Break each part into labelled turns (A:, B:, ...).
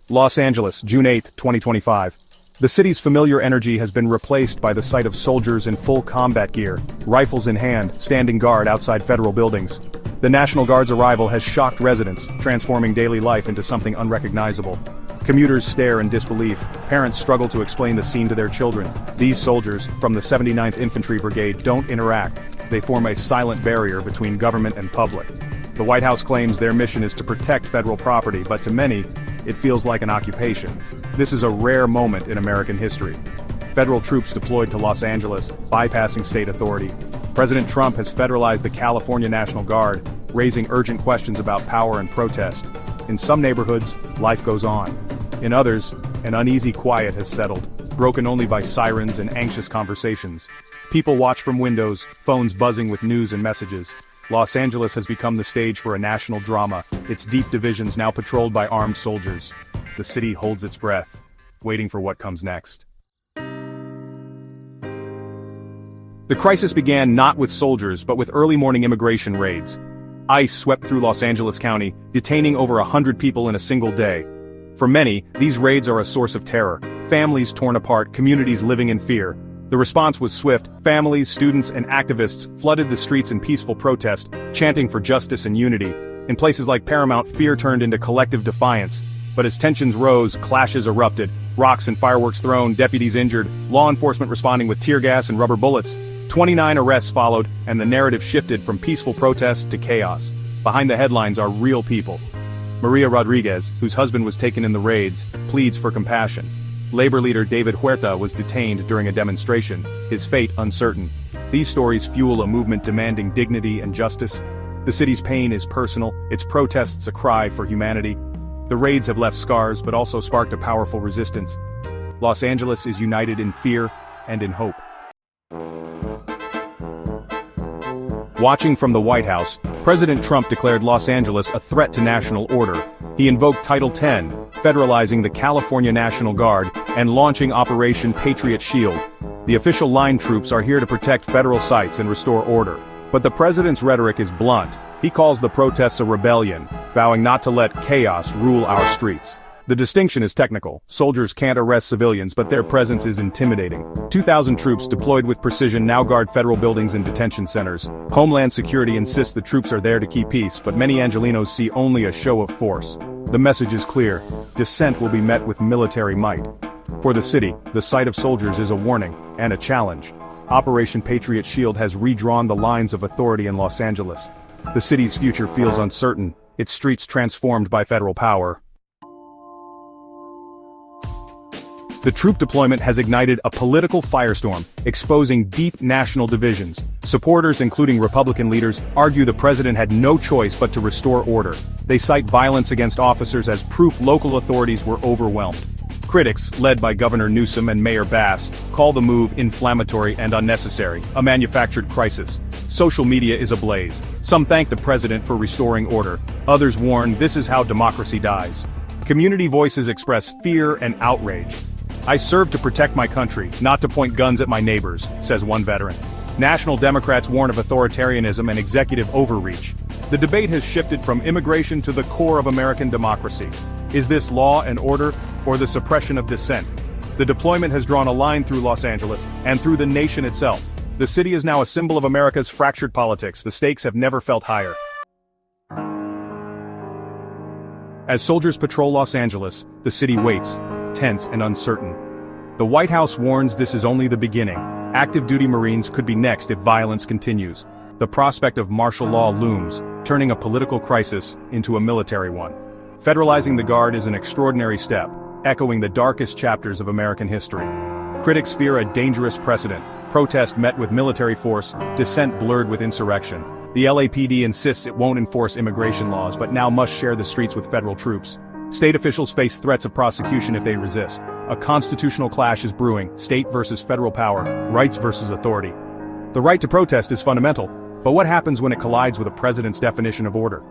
A: Los Angeles, June 8, 2025. The city's familiar energy has been replaced by the sight of soldiers in full combat gear, rifles in hand, standing guard outside federal buildings. The National Guard's arrival has shocked residents, transforming daily life into something unrecognizable. Commuters stare in disbelief. Parents struggle to explain the scene to their children. These soldiers, from the 79th Infantry Brigade, don't interact. They form a silent barrier between government and public. The White House claims their mission is to protect federal property, but to many, it feels like an occupation. This is a rare moment in American history. Federal troops deployed to Los Angeles, bypassing state authority. President Trump has federalized the California National Guard, raising urgent questions about power and protest. In some neighborhoods, life goes on. In others, an uneasy quiet has settled, broken only by sirens and anxious conversations. People watch from windows, phones buzzing with news and messages. Los Angeles has become the stage for a national drama, its deep divisions now patrolled by armed soldiers. The city holds its breath, waiting for what comes next. The crisis began not with soldiers but with early morning immigration raids. ICE swept through Los Angeles County, detaining over 100 people in a single day. For many, these raids are a source of terror. Families torn apart, communities living in fear. The response was swift. Families, students, and activists flooded the streets in peaceful protest, chanting for justice and unity. In places like Paramount, fear turned into collective defiance. But as tensions rose, clashes erupted, rocks and fireworks thrown, deputies injured, law enforcement responding with tear gas and rubber bullets. 29 arrests followed, and the narrative shifted from peaceful protest to chaos. Behind the headlines are real people. Maria Rodriguez, whose husband was taken in the raids, pleads for compassion. Labor leader David Huerta was detained during a demonstration, his fate uncertain. These stories fuel a movement demanding dignity and justice. The city's pain is personal, its protests a cry for humanity. The raids have left scars but also sparked a powerful resistance. Los Angeles is united in fear and in hope. Watching from the White House, President Trump declared Los Angeles a threat to national order. He invoked Title 10, federalizing the California National Guard, and launching Operation Patriot Shield. The official line troops are here to protect federal sites and restore order. But the president's rhetoric is blunt. He calls the protests a rebellion, vowing not to let chaos rule our streets. The distinction is technical. Soldiers can't arrest civilians, but their presence is intimidating. 2,000 troops deployed with precision now guard federal buildings and detention centers. Homeland Security insists the troops are there to keep peace, but many Angelinos see only a show of force. The message is clear. Dissent will be met with military might. For the city, the sight of soldiers is a warning and a challenge. Operation Patriot Shield has redrawn the lines of authority in Los Angeles. The city's future feels uncertain, its streets transformed by federal power. The troop deployment has ignited a political firestorm, exposing deep national divisions. Supporters, including Republican leaders, argue the president had no choice but to restore order. They cite violence against officers as proof local authorities were overwhelmed. Critics, led by Governor Newsom and Mayor Bass, call the move inflammatory and unnecessary, a manufactured crisis. Social media is ablaze. Some thank the president for restoring order. Others warn this is how democracy dies. Community voices express fear and outrage. "I serve to protect my country, not to point guns at my neighbors," says one veteran. National Democrats warn of authoritarianism and executive overreach. The debate has shifted from immigration to the core of American democracy. Is this law and order, or the suppression of dissent? The deployment has drawn a line through Los Angeles, and through the nation itself. The city is now a symbol of America's fractured politics. The stakes have never felt higher. As soldiers patrol Los Angeles, the city waits, tense and uncertain. The White House warns this is only the beginning. Active duty Marines could be next if violence continues. The prospect of martial law looms, turning a political crisis into a military one. Federalizing the Guard is an extraordinary step, echoing the darkest chapters of American history. Critics fear a dangerous precedent. Protest met with military force, dissent blurred with insurrection. The LAPD insists it won't enforce immigration laws but now must share the streets with federal troops. State officials face threats of prosecution if they resist. A constitutional clash is brewing, state versus federal power, rights versus authority. The right to protest is fundamental, but what happens when it collides with a president's definition of order?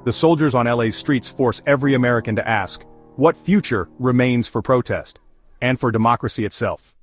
A: The soldiers on LA's streets force every American to ask, what future remains for protest? And for democracy itself?